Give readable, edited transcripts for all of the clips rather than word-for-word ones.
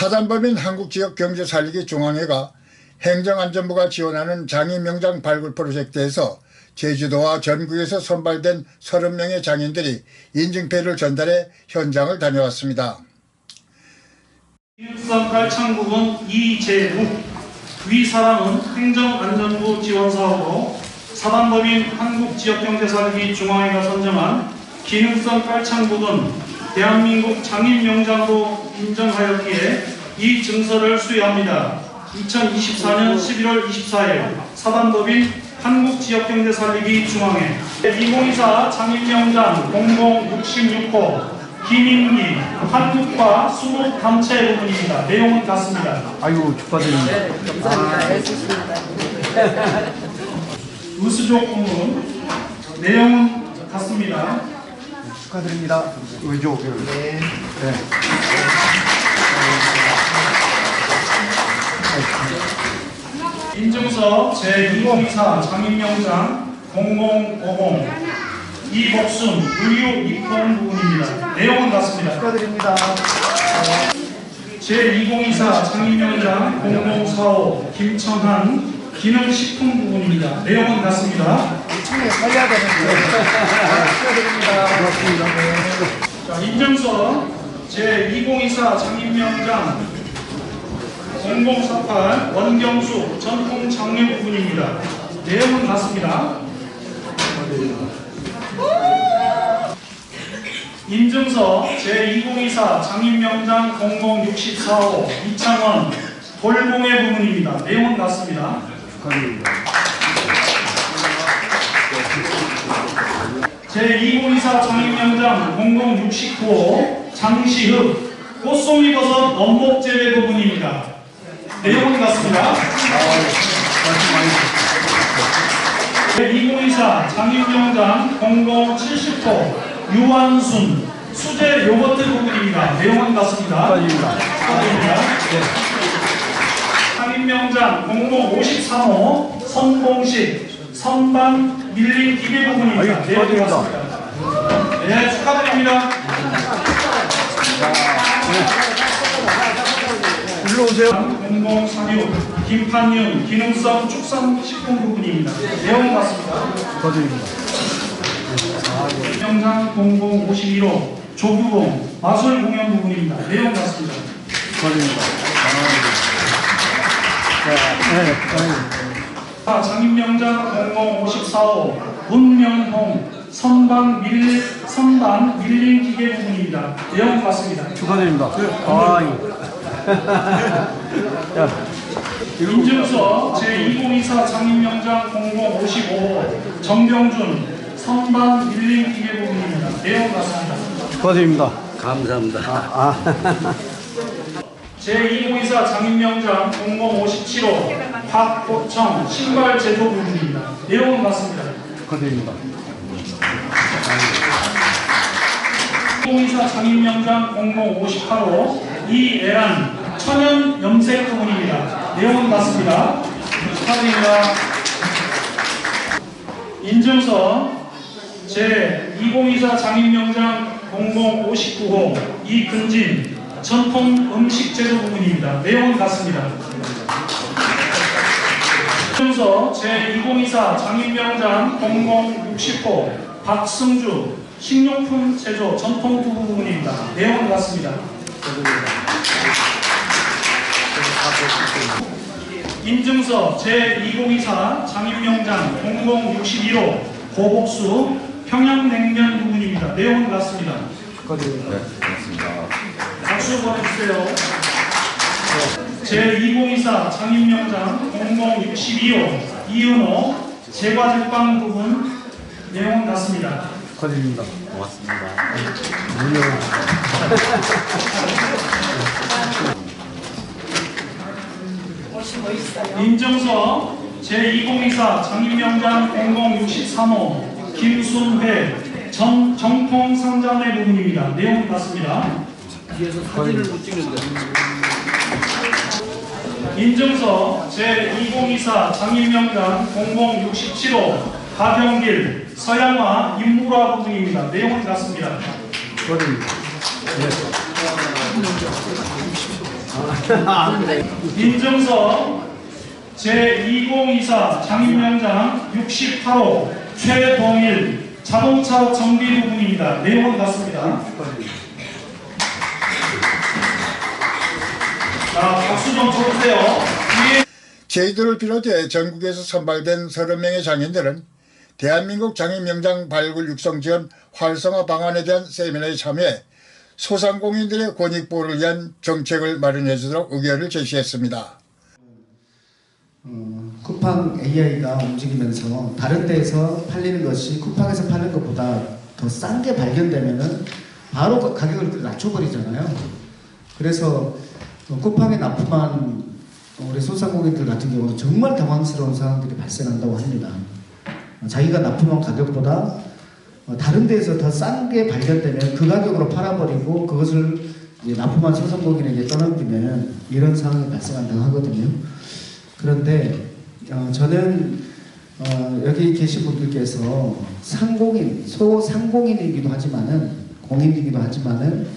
사단법인 한국지역경제살리기중앙회가 행정안전부가 지원하는 장애명장 발굴 프로젝트에서 제주도와 전국에서 선발된 30명의 장인들이 인증패를 전달해 현장을 다녀왔습니다. 기능성 깔창 부분 이재욱 위 사람은 행정안전부 지원사업으로 사단법인 한국지역경제살리기중앙회가 선정한 기능성 깔창 부분 대한민국 장인명장으로 인정하였기에 이 증서를 수여합니다. 2024년 11월 24일 사단법인 한국지역경제살리기중앙회 2024 장인명장 0066호 김인기 한국과 수목 단체 부분입니다. 내용은 같습니다. 아이고 축하드립니다. 감사합니다. 우수족 부분 내용은 같습니다. 축하드립니다. 의족. 네. 인증서 제224 장인명장 0050 이복순 의료 입원 부분입니다. 내용은 같습니다. 축하드립니다. 제2024 장인명장 0045 김천한 기능식품 부분입니다. 내용은 같습니다. 충분히 살려야 되는데. 축하드립니다. 고맙습니다. 자, 인증서 제2024 장인명장 0048 원경수 전통 장례 부분입니다. 내용은 같습니다. 인증서 제2024 장인명장 0064호 이창원 돌봉의 부분입니다. 내용은 같습니다. 축하드립니다. 제2024 장인명장 0069호 장시흡 꽃송이버섯 원목 제외 부분입니다. 내용은 같습니다. 제2024 장인명장 0070호 유한순 수제 요거트 부분입니다. 내용은 같습니다. 축하드립니다. 장인명장 0053호 선봉식 선반 밀림 기계 부분입니다. 내용은 같습니다. 네, 축하드립니다. 일로 오세요. 0046 김판윤 기능성 축산식품 부분입니다. 내용 같습니다. 축하드립니다. 명장 0051호 조규봉 마술 공연 부분입니다. 내용 같습니다. 축하드립니다. 장인명장 0054호 문명홍 선반 밀림 기계 부분입니다. 내용 같습니다. 축하드립니다. 인증서 제2024 장인명장 0055호 정병준 선반 밀림 기계 부분입니다. 내용 같습니다. 축하드립니다. 감사합니다. 제2024 장인명장 0057호 박호청 신발 제조 부분입니다. 내용은 같습니다. 축하드립니다. 2024 장인명장 0058호 이애란 천연 염색 부분입니다. 내용은 같습니다. 축하드립니다. 인증서 제2024 장인명장 0059호 이근진 전통 음식 제조 부분입니다. 내용은 같습니다. 인증서 제2024 장인명장 0060호 박승주 식료품 제조 전통 두부 부분입니다. 내용은 같습니다. 인증서 제2024 장인명장 0061호 고복수 평양냉면 부분입니다. 내용은 같습니다. 축하드립니다. 박수 보내주세요. 제2024 장인명장 0062호 이은호 제과제빵 부분 내용은 같습니다. 축하드립니다. 인증서 제2024 장인명장 0063호 김순회 정통 상자내 부분입니다. 내용은 같습니다. 인증서 제2024 장인명장 0067호 가경길 서양화 인물화 부분입니다. 내용은 같습니다. 축하드립니다. 인증서 제2024 장인명장 68호 최동일 자동차 정비 부분입니다. 내용은 같습니다. 자, 박수 좀 쳐주세요. 제주도를 비롯해 전국에서 선발된 30명의 장인들은 대한민국 장인명장 발굴 육성 지원 활성화 방안에 대한 세미나에 참여해 소상공인들의 권익보호를 위한 정책을 마련해 주도록 의견을 제시했습니다. 쿠팡 AI가 움직이면서 다른 데에서 팔리는 것이 쿠팡에서 파는 것보다 더 싼 게 발견되면은 바로 가격을 낮춰버리잖아요. 그래서 쿠팡에 납품한 우리 소상공인들 같은 경우는 정말 당황스러운 상황들이 발생한다고 합니다. 자기가 납품한 가격보다 다른 데에서 더 싼 게 발견되면 그 가격으로 팔아버리고 그것을 이제 납품한 소상공인에게 떠넘기면 이런 상황이 발생한다고 하거든요. 그런데 저는 여기 계신 분들께서 상공인, 소상공인이기도 하지만은 공인이기도 하지만은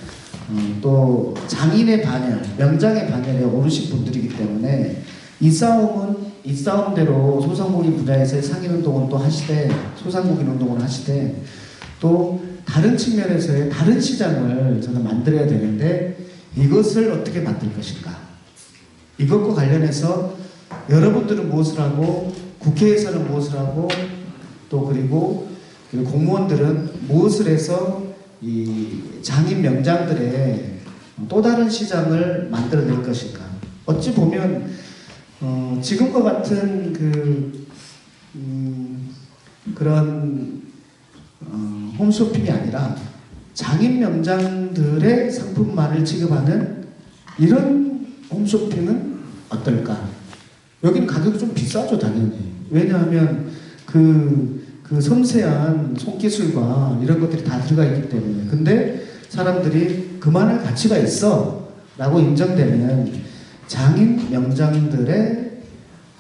또 장인의 반열, 명장의 반열에 오르신 분들이기 때문에 이 싸움대로 소상공인 분야에서의 상인운동을 또 하시되 소상공인 운동을 하시되 또 다른 측면에서의 다른 시장을 저는 만들어야 되는데 이것을 어떻게 만들 것인가, 이것과 관련해서 여러분들은 무엇을 하고 국회에서는 무엇을 하고 또 그리고 공무원들은 무엇을 해서 이 장인 명장들의 또 다른 시장을 만들어낼 것인가. 어찌 보면 지금과 같은 그런 홈쇼핑이 아니라 장인 명장들의 상품만을 취급하는 이런 홈쇼핑은 어떨까? 여기는 가격이 좀 비싸죠, 당연히. 왜냐하면 그 섬세한 손기술과 이런 것들이 다 들어가 있기 때문에. 근데 사람들이 그만할 가치가 있어 라고 인정되면 장인 명장들의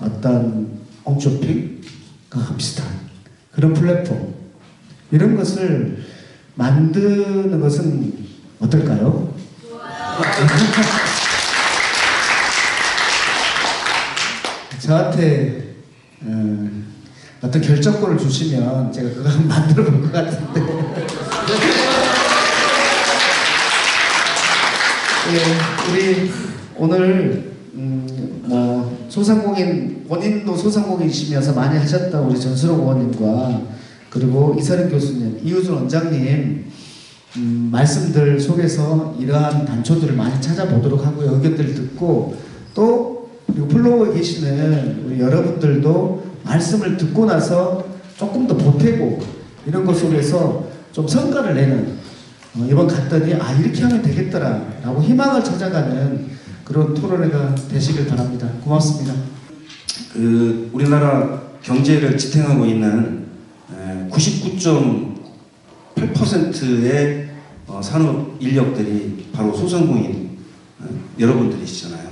어떤 홈쇼핑과 비슷한 그런 플랫폼, 이런 것을 만드는 것은 어떨까요? 저한테 어떤 결정권을 주시면 제가 그거 한번 만들어 볼 것 같은데. 예, 우리 오늘 뭐 소상공인, 본인도 소상공인이시면서 많이 하셨다 우리 전수록 의원님과 그리고 이서른 교수님, 이우준 원장님 말씀들 속에서 이러한 단초들을 많이 찾아보도록 하고요. 의견들 듣고 또 그리고 플로우에 계시는 우리 여러분들도 말씀을 듣고 나서 조금 더 보태고 이런 것 속에서 좀 성과를 내는, 이번 갔더니 아 이렇게 하면 되겠더라 라고 희망을 찾아가는 그런 토론회가 되시길 바랍니다. 고맙습니다. 우리나라 경제를 지탱하고 있는 99.8%의 산업 인력들이 바로 소상공인 여러분들이시잖아요.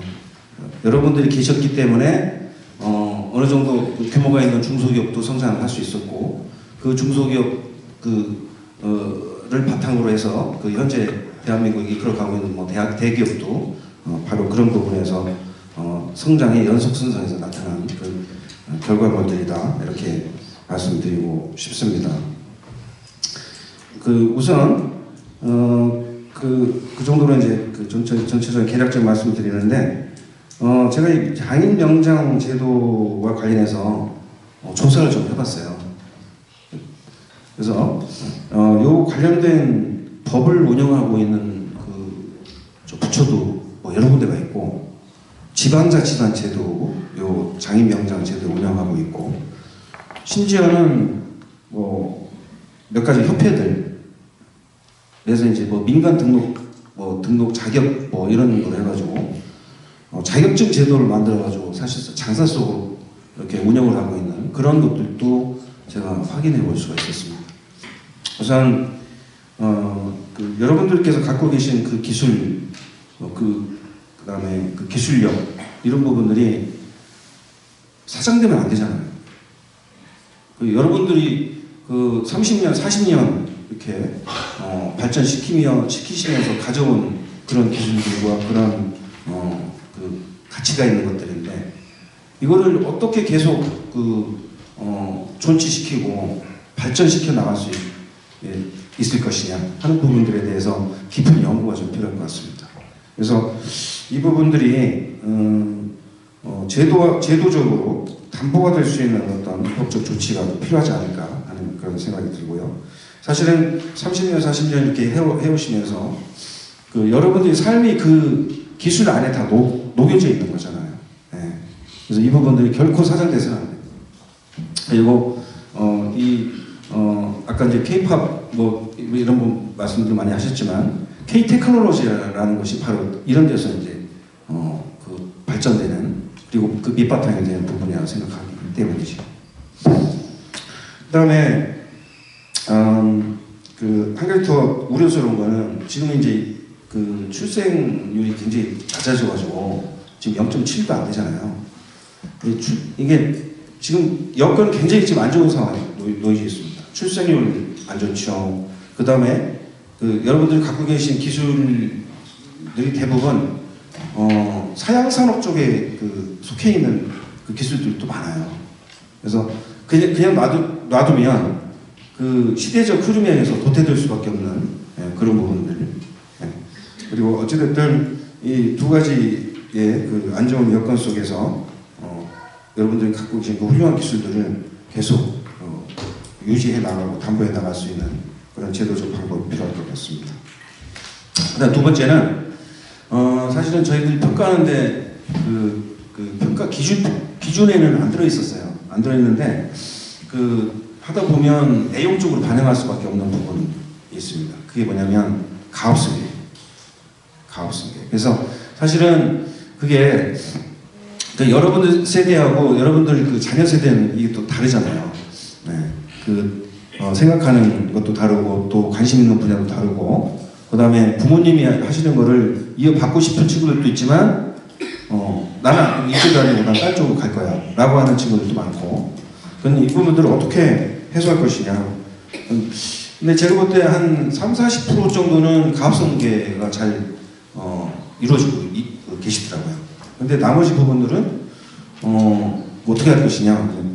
여러분들이 계셨기 때문에 어느 정도 규모가 있는 중소기업도 성장을 할 수 있었고, 그 중소기업 를 바탕으로 해서 현재 대한민국이 이끌어가고 있는 뭐 대기업도 바로 그런 부분에서 성장의 연속선상에서 나타난 그 결과물들이다, 이렇게 말씀드리고 싶습니다. 우선 그 정도로 이제 전체적인 개략적 말씀을 드리는데, 제가 이 장인 명장 제도와 관련해서 조사를 좀 해봤어요. 그래서 요 관련된 법을 운영하고 있는 부처도 뭐 여러 군데가 있고, 지방자치단체도 요 장인 명장 제도 운영하고 있고, 심지어는 뭐 몇 가지 협회들, 그래서 이제 뭐 민간 등록 자격 뭐 이런 걸 해가지고 자격증 제도를 만들어가지고 사실상 장사 속으로 이렇게 운영을 하고 있는 그런 것들도 제가 확인해 볼 수가 있었습니다. 우선 여러분들께서 갖고 계신 그 기술, 그다음에 그 기술력, 이런 부분들이 사장되면 안 되잖아요. 여러분들이 30년, 40년 이렇게 발전시키시면서 가져온 그런 기술들과 그런 가치가 있는 것들인데 이거를 어떻게 계속 존치시키고 발전시켜 나갈 수 있을 것이냐 하는 부분들에 대해서 깊은 연구가 좀 필요할 것 같습니다. 그래서 이 부분들이 제도적으로 담보가 될 수 있는 어떤 법적 조치가 필요하지 않을까 하는 그런 생각이 들고요. 사실은 30년, 40년 이렇게 해오시면서 여러분들의 삶이 그 기술 안에 다 녹여져 있는 거잖아요. 네. 그래서 이 부분들이 결코 사장돼서는 안 돼요. 그리고 아까 이제 K-팝 뭐 이런 말씀들 많이 하셨지만 K-테크놀로지라는 것이 바로 이런 데서 이제 발전되는 그리고 그 밑바탕이 되는 부분이라고 생각하기 때문이죠. 그다음에 한 가지 더 우려스러운 거는 지금 이제 그 출생률이 굉장히 낮아져가지고 지금 0.7도 안 되잖아요. 이게 지금 여건은 굉장히 지금 안 좋은 상황에 놓여져 있습니다. 출생률 안 좋죠. 그 다음에 여러분들이 갖고 계신 기술들이 대부분 사양 산업 쪽에 속해 있는 그 기술들이 또 많아요. 그래서 그냥 놔두면 그 시대적 흐름에 의해서 도태될 수밖에 없는 그런 부분들. 그리고 어찌됐든 이 두 가지의 그 안 좋은 여건 속에서 여러분들이 갖고 계신 그 훌륭한 기술들을 계속 유지해 나가고 담보해 나갈 수 있는 그런 제도적 방법이 필요할 것 같습니다. 그다음 두 번째는 사실은 저희들이 평가하는데 그 평가 기준에는 안 들어 있었어요. 안 들어 있는데 하다 보면 내용적으로 반영할 수밖에 없는 부분이 있습니다. 그게 뭐냐면 가업성이에요. 가업성이에요. 그래서 사실은 그게 여러분들 세대하고 여러분들 그 자녀 세대는 이게 또 다르잖아요. 네. 생각하는 것도 다르고 또 관심 있는 분야도 다르고 그 다음에 부모님이 하시는 거를 이어받고 싶은 친구들도 있지만 나는 이쪽이 아니고 난 딴 쪽으로 갈 거야 라고 하는 친구들도 많고 그런데 이 부분들을 어떻게 해소할 것이냐. 근데 제가 볼 때 한 30-40% 정도는 가업성계가 잘 이루어지고 계시더라고요. 근데 나머지 부분들은 어떻게 할 것이냐.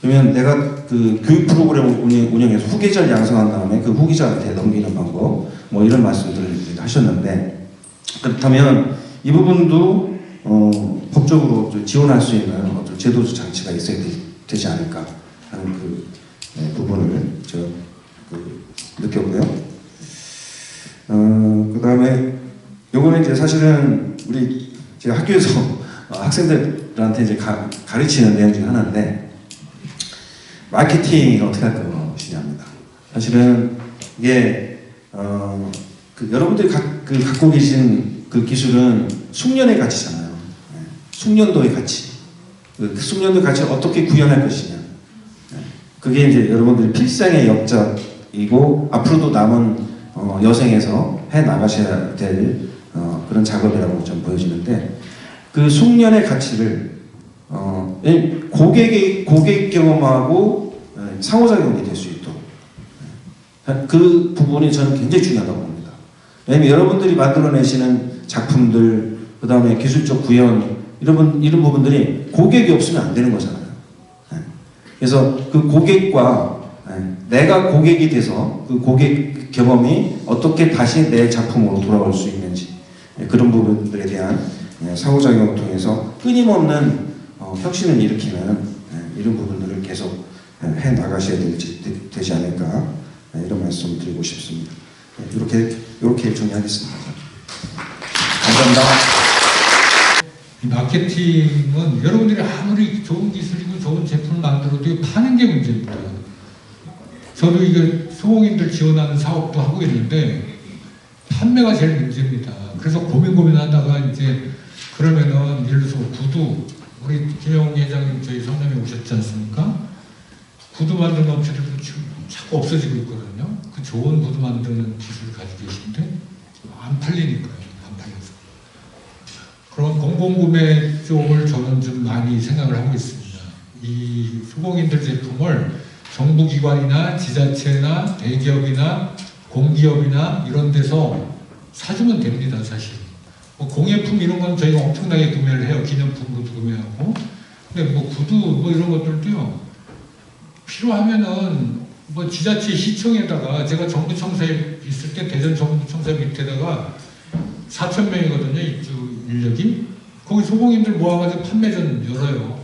그러면 내가 그 교육 프로그램을 운영해서 후계자를 양성한 다음에 그 후계자한테 넘기는 방법 뭐 이런 말씀들을 하셨는데 그렇다면 이 부분도 법적으로 지원할 수 있는 어떤 제도적 장치가 있어야 되지 않을까 하는 부분을 제가 느꼈고요. 그 다음에 요거는 이제 사실은 제가 학교에서 학생들한테 이제 가르치는 내용 중에 하나인데 마케팅을 어떻게 할 것이냐입니다. 사실은 이게 여러분들이 갖고 계신 그 기술은 숙련의 가치잖아요. 숙련도의 가치. 그 숙련도의 가치를 어떻게 구현할 것이냐. 그게 이제 여러분들이 필생의 역작이고 앞으로도 남은 여생에서 해 나가셔야 될 그런 작업이라고 좀 보여지는데 그 숙련의 가치를 고객 경험하고 상호작용이 될 수 있도록 그 부분이 저는 굉장히 중요하다고 봅니다. 왜냐하면 여러분들이 만들어내시는 작품들 그 다음에 기술적 구현 이런 부분들이 고객이 없으면 안 되는 거잖아요. 그래서 그 고객과 내가 고객이 돼서 그 고객 경험이 어떻게 다시 내 작품으로 돌아올 수 있는지 그런 부분들에 대한 상호작용을 통해서 끊임없는 혁신을 일으키는 이런 부분들을 계속 해 나가셔야 되지 않을까 이런 말씀을 드리고 싶습니다. 이렇게 정리하겠습니다. 감사합니다. 마케팅은 여러분들이 아무리 좋은 기술이고 좋은 제품을 만들어도 파는 게 문제입니다. 저도 이게 소공인들 지원하는 사업도 하고 있는데 판매가 제일 문제입니다. 그래서 고민하다가 이제 그러면은 예를 들어서 구두 우리 김영웅 회장님 저희 성남에 오셨지 않습니까? 구두 만드는 업체들도 지금 자꾸 없어지고 있거든요. 그 좋은 구두 만드는 기술을 가지고 계신데 안 팔리니까요. 안 팔려서. 그런 공공구매 쪽을 저는 좀 많이 생각을 하고 있습니다. 이 소공인들 제품을 정부기관이나 지자체나 대기업이나 공기업이나 이런 데서 사주면 됩니다. 사실 뭐 공예품 이런 건 저희가 엄청나게 구매를 해요. 기념품도 구매하고. 근데 뭐 구두 뭐 이런 것들도요. 필요하면은 뭐 지자체 시청에다가 제가 정부청사에 있을 때 대전 정부청사 밑에다가 4,000명이거든요. 입주 인력이. 거기 소공인들 모아가지고 판매전 열어요.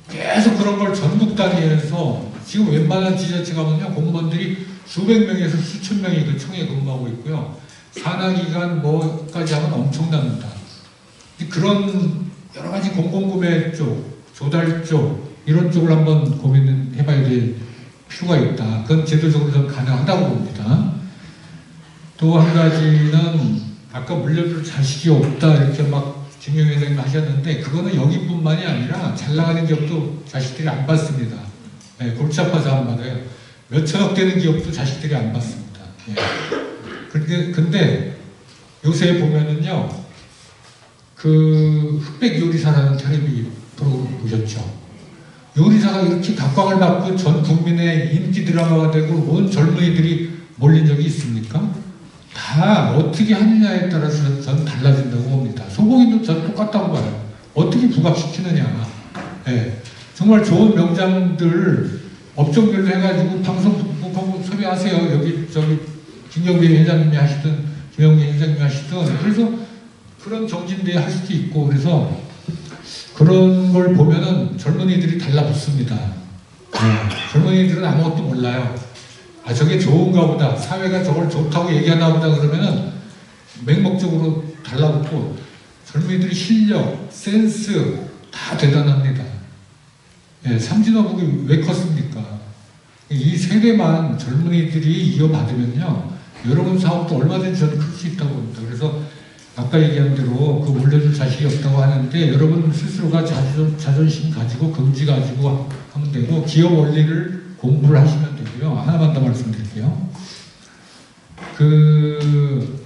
계속 그런 걸 전국 단위에서 지금 웬만한 지자체 가면요. 공무원들이 수백 명에서 수천 명이 그 청에 근무하고 있고요. 산하기관 뭐까지 하면 엄청납니다. 그런 여러 가지 공공구매 쪽, 조달 쪽 이런 쪽을 한번 고민해봐야 될 필요가 있다. 그건 제도적으로 좀 가능하다고 봅니다. 또 한 가지는 아까 물려줄 자식이 없다 이렇게 막 김영 회장님 하셨는데 그거는 여기뿐만이 아니라 잘 나가는 기업도 자식들이 안 받습니다. 네, 골치 아파서 안 받아요. 몇천억 되는 기업도 자식들이 안 받습니다. 예. 근데 요새 보면은요, 그 흑백 요리사라는 텔레비 프로그램 보셨죠? 요리사가 이렇게 각광을 받고 전 국민의 인기 드라마가 되고 온 젊은이들이 몰린 적이 있습니까? 다 어떻게 하느냐에 따라서 전 달라진다고 봅니다. 소공인도 전 똑같다고 봐요. 어떻게 부각시키느냐. 예. 정말 좋은 명장들 업종별로 해가지고 방송 섭외하세요. 여기 저기 김경민 회장님이 하시든 김영민 회장님이 하시든 그래서 그런 정진대회 할 수도 있고 그래서 그런 걸 보면은 젊은이들이 달라붙습니다. 젊은이들은 아무것도 몰라요. 아 저게 좋은가 보다. 사회가 저걸 좋다고 얘기하나 보다 그러면은 맹목적으로 달라붙고 젊은이들이 실력, 센스 다 대단합니다. 예, 삼진어복이 왜 컸습니까? 이 세대만 젊은이들이 이어받으면요 여러분 사업도 얼마든지 저는 클 수 있다고 봅니다. 그래서 아까 얘기한 대로 그 물려줄 자식이 없다고 하는데 여러분 스스로가 자존심 가지고 긍지 가지고 하면 되고 기업 원리를 공부를 하시면 되고요. 하나만 더 말씀드릴게요. 그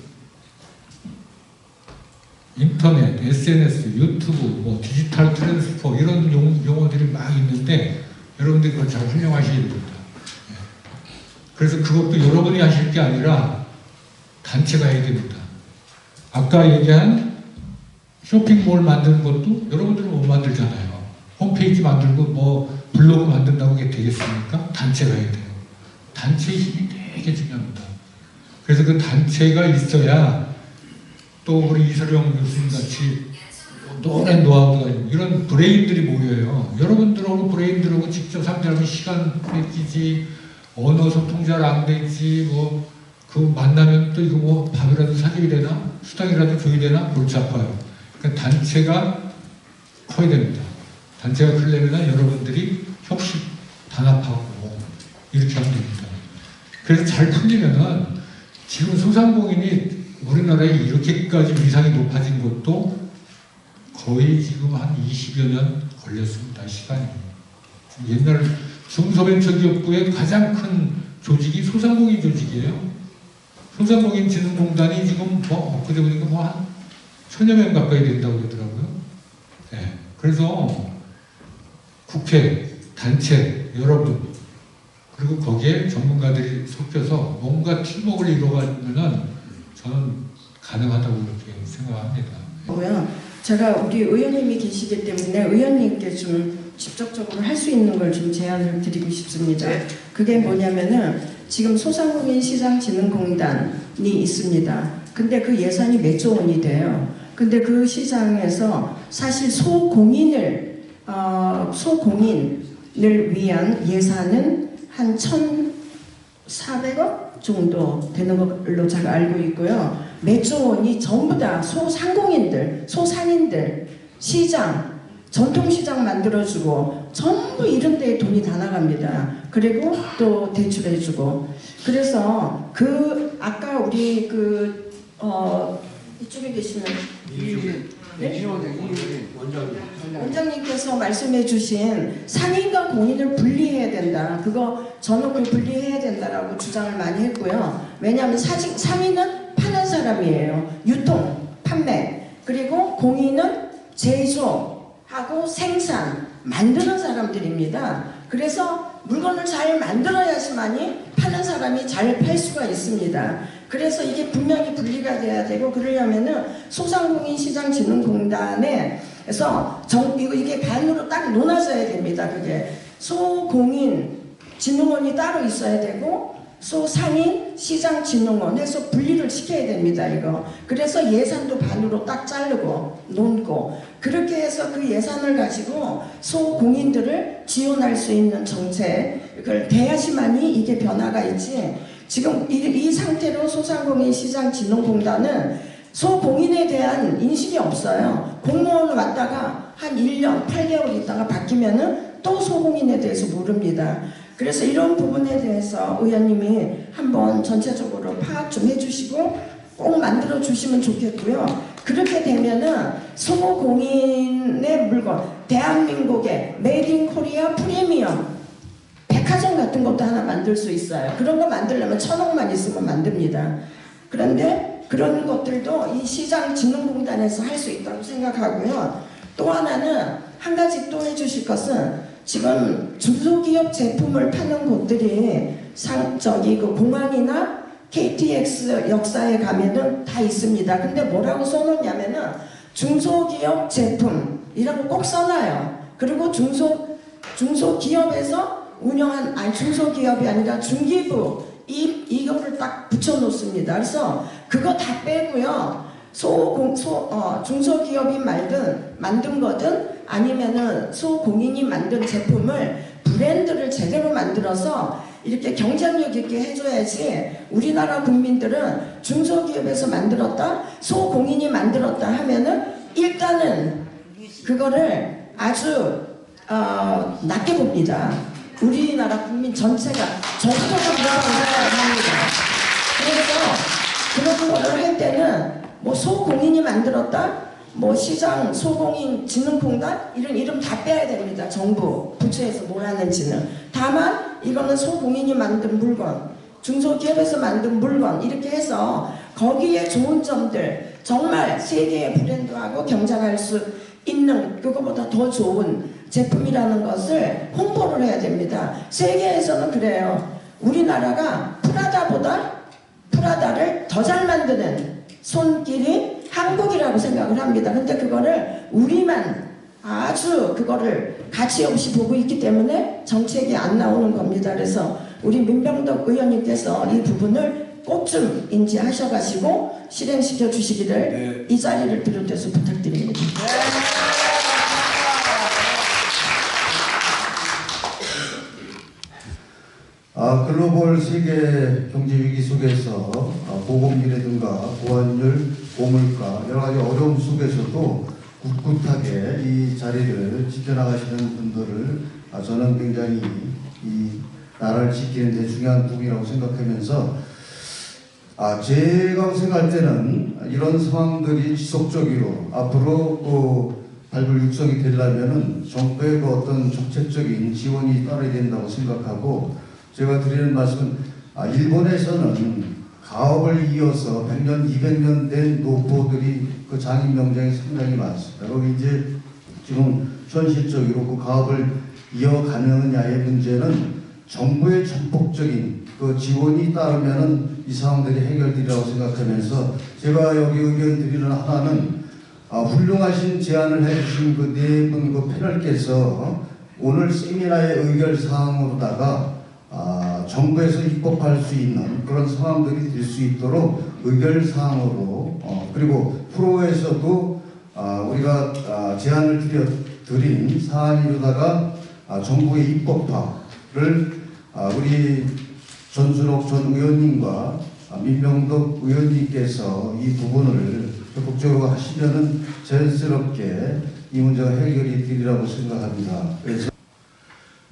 인터넷, SNS, 유튜브, 뭐 디지털 트랜스퍼 이런 용어들이 막 있는데 여러분들이 그걸 잘 활용하셔야 됩니다. 그래서 그것도 여러분이 하실 게 아니라 단체가 해야 됩니다. 아까 얘기한 쇼핑몰 만드는 것도 여러분들은 못 만들잖아요. 홈페이지 만들고 뭐 블로그 만든다고 그게 되겠습니까? 단체가 해야 돼요. 단체의 힘이 되게 중요합니다. 그래서 그 단체가 있어야 또 우리 이설영 교수님 같이 노랜 노하우가 이런 브레인들이 모여요. 여러분들하고 브레인들하고 직접 상대하면 시간 뺏기지, 언어 소통 잘 안 되지, 뭐 그 만나면 또 이거 뭐 밥이라도 사줘야 되나, 수당이라도 줘야 되나 골치 아파요. 그러니까 단체가 커야 됩니다. 단체가 크려면 여러분들이 협식 단합하고 이렇게 하면 됩니다. 그래서 잘 풀리면은 지금 소상공인이 우리나라에 이렇게까지 위상이 높아진 것도 거의 지금 한 20여 년 걸렸습니다. 시간이. 옛날 중소벤처기업부의 가장 큰 조직이 소상공인 조직이에요. 소상공인진흥공단이 지금 뭐 엊그제 보니까 뭐 한 1000여 명 가까이 된다고 그러더라고요. 네. 그래서 국회, 단체, 여러분 그리고 거기에 전문가들이 섞여서 뭔가 팀워크를 이루어가면은 저는 가능하다고 그렇게 생각합니다. 제가 우리 의원님이 계시기 때문에 의원님께 좀 직접적으로 할 수 있는 걸 좀 제안을 드리고 싶습니다. 그게 뭐냐면은 지금 소상공인 시장진흥공단이 있습니다. 근데 그 예산이 몇 조 원이 돼요. 근데 그 시장에서 사실 소공인을 위한 예산은 한 1,400억 정도 되는 걸로 제가 알고 있고요. 몇 조 원이 전부 다 소상공인들, 소상인들, 시장, 전통시장 만들어주고 전부 이런 데에 돈이 다 나갑니다. 그리고 또 대출해주고. 그래서 그 아까 우리 이쪽에 계시는 네? 원장님께서 말씀해주신 상인과 공인을 분리해야 된다. 그거 저는 그 분리해야 된다라고 주장을 많이 했고요. 왜냐하면 상인은 파는 사람이에요. 유통, 판매. 그리고 공인은 제조하고 생산, 만드는 사람들입니다. 그래서 물건을 잘 만들어야지만이 파는 사람이 잘 팔 수가 있습니다. 그래서 이게 분명히 분리가 돼야 되고, 그러려면은 소상공인시장진흥공단에서 이게 반으로 딱 놓아져야 됩니다. 그게 소공인진흥원이 따로 있어야 되고 소상인 시장진흥원 해서 분리를 시켜야 됩니다. 이거. 그래서 예산도 반으로 딱 자르고 놓고, 그렇게 해서 그 예산을 가지고 소공인들을 지원할 수 있는 정책을 돼야지만이 이게 변화가 있지. 지금 이 상태로 소상공인시장진흥공단은 소공인에 대한 인식이 없어요. 공무원 왔다가 한 1년 8개월 있다가 바뀌면은 또 소공인에 대해서 모릅니다. 그래서 이런 부분에 대해서 의원님이 한번 전체적으로 파악 좀 해주시고 꼭 만들어 주시면 좋겠고요. 그렇게 되면은 소공인의 물건, 대한민국의 메이드 인 코리아 프리미엄 백화점 같은 것도 하나 만들 수 있어요. 그런 거 만들려면 1,000억만 있으면 만듭니다. 그런데 그런 것들도 이 시장진흥공단에서 할 수 있다고 생각하고요. 또 하나는 한 가지 또 해주실 것은, 지금 중소기업 제품을 파는 곳들이 그 공항이나 KTX 역사에 가면은 다 있습니다. 근데 뭐라고 써놓냐면은 중소기업 제품이라고 꼭 써놔요. 그리고 중소기업에서 운영한, 중소기업이 아니라 중기부 이거를 딱 붙여놓습니다. 그래서 그거 다 빼고요. 중소기업이 만든 거든 아니면은 소공인이 만든 제품을 브랜드를 제대로 만들어서 이렇게 경쟁력 있게 해줘야지. 우리나라 국민들은 중소기업에서 만들었다, 소공인이 만들었다 하면은 일단은 그거를 아주 낮게 봅니다. 우리나라 국민 전체가 전부가 그렇다고 생각합니다. 그래서 그런 거를 할 때는 뭐 소공인이 만들었다, 뭐 시장 소공인진흥공단 이런 이름 다 빼야 됩니다. 정부 부처에서 뭘 하는지는. 다만 이거는 소공인이 만든 물건, 중소기업에서 만든 물건 이렇게 해서 거기에 좋은 점들, 정말 세계의 브랜드하고 경쟁할 수 있는 그거보다 더 좋은 제품이라는 것을 홍보를 해야 됩니다. 세계에서는 그래요. 우리나라가 프라다를 더 잘 만드는 손길이 한국이라고 생각을 합니다. 근데 그거를 우리만 아주 그거를 가치 없이 보고 있기 때문에 정책이 안 나오는 겁니다. 그래서 우리 민병덕 의원님께서 이 부분을 꼭 좀 인지하셔가지고 실행시켜 주시기를 이 자리를 비롯해서 부탁드립니다. 글로벌 세계 경제 위기 속에서 고공비라든가 고환율, 고물가 여러 가지 어려움 속에서도 꿋꿋하게 이 자리를 지켜나가시는 분들을 저는 굉장히 이 나라를 지키는 데 중요한 부분이라고 생각하면서 제가 생각할 때는 이런 상황들이 지속적으로 앞으로 발굴 육성이 되려면은 정부의 어떤 정책적인 지원이 따라야 된다고 생각하고, 제가 드리는 말씀은 일본에서는 가업을 이어서 100년, 200년 된 노포들이 그 장인 명장이 상당히 많습니다. 그리고 이제 지금 현실적으로 그 가업을 이어가느냐의 문제는 정부의 전폭적인 그 지원이 따르면은 이 상황들이 해결되리라고 생각하면서, 제가 여기 의견 드리는 하나는 훌륭하신 제안을 해주신 그 네 분 그 패널께서 오늘 세미나의 의결 사항으로다가 정부에서 입법할 수 있는 그런 상황들이 될 수 있도록 의결 사항으로 그리고 프로에서도 우리가 제안을 드린 사안이로다가 정부의 입법화를 우리 전순옥 전 의원님과 민병덕 의원님께서 이 부분을 적극적으로 하시면은 자연스럽게 이 문제가 해결이 되리라고 생각합니다. 그래서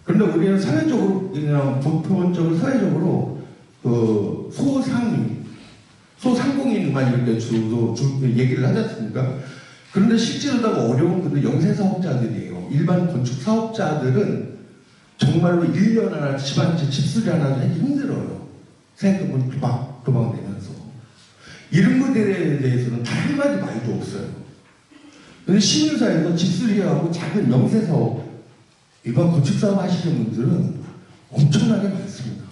그런데 우리는 사회적으로 그냥 보편적으로 사회적으로 그 소상공인만 이렇게 주로 얘기를 하지 않습니까? 그런데 실제로다가 어려운 근데 영세 사업자들이에요. 일반 건축 사업자들은 정말로 1년 하나 집 한 채 집수리 하나 하기 힘들어요. 세금은 도망 내면서 이런 것들에 대해서는 다 한마디 말도 없어요. 근데 시민사회에서 집수리하고 작은 영세 사업, 일반 건축사업 하시는 분들은 엄청나게 많습니다.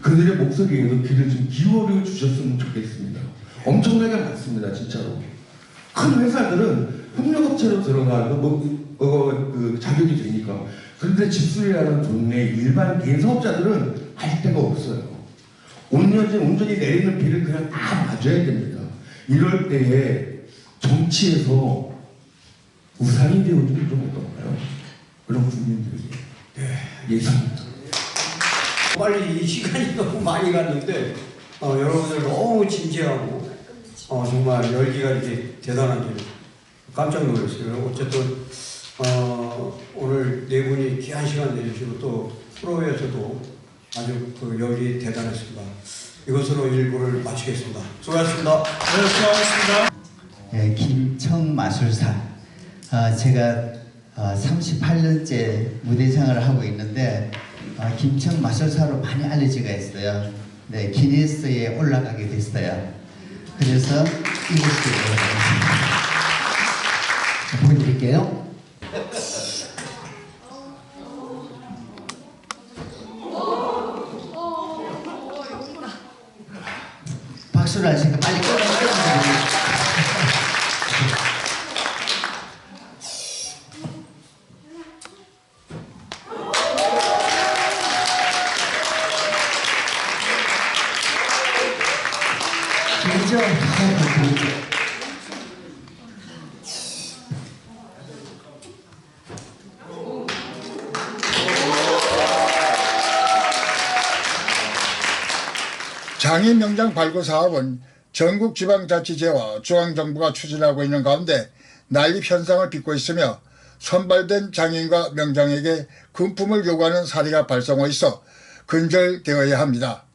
그들의 목소리에도 귀를 좀 기울여 주셨으면 좋겠습니다. 엄청나게 많습니다, 진짜로. 큰 회사들은 협력업체로 들어가고 그 자격이 되니까. 그런데 집수리라는 동네 일반 개인 사업자들은 할 데가 없어요. 온전히 내리는 비를 그냥 다 맞아야 됩니다. 이럴 때에 정치에서 우산이 되어주면 좀 어떨까요? 그런 국민들에게. 네, 예상입니다. 빨리 이 시간이 너무 많이 갔는데 여러분들 너무 진지하고 정말 열기가 이렇게 대단한지 깜짝 놀랐어요. 어쨌든 오늘 네 분이 귀한 시간 내주시고 또 프로에서도 아주 그 열기 대단했습니다. 이것으로 일부를 마치겠습니다. 수고하셨습니다. 네, 수고하셨습니다. 네, 김청마술사. 제가 38년째 무대생활을 하고 있는데 김청마술사로 많이 알려지가 있어요. 네, 기네스에 올라가게 됐어요. 그래서 이것이 보여드릴게요. 박수를 하시니까 빨리 끊어주세요. 장인 명장 발굴 사업은 전국 지방자치제와 중앙정부가 추진하고 있는 가운데 난립 현상을 빚고 있으며 선발된 장인과 명장에게 금품을 요구하는 사례가 발생해 있어 근절되어야 합니다.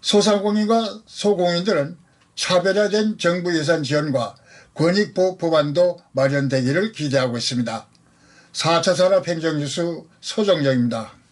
소상공인과 소공인들은 차별화된 정부 예산 지원과 권익보호 법안도 마련되기를 기대하고 있습니다. 4차 산업행정뉴스 소정영입니다.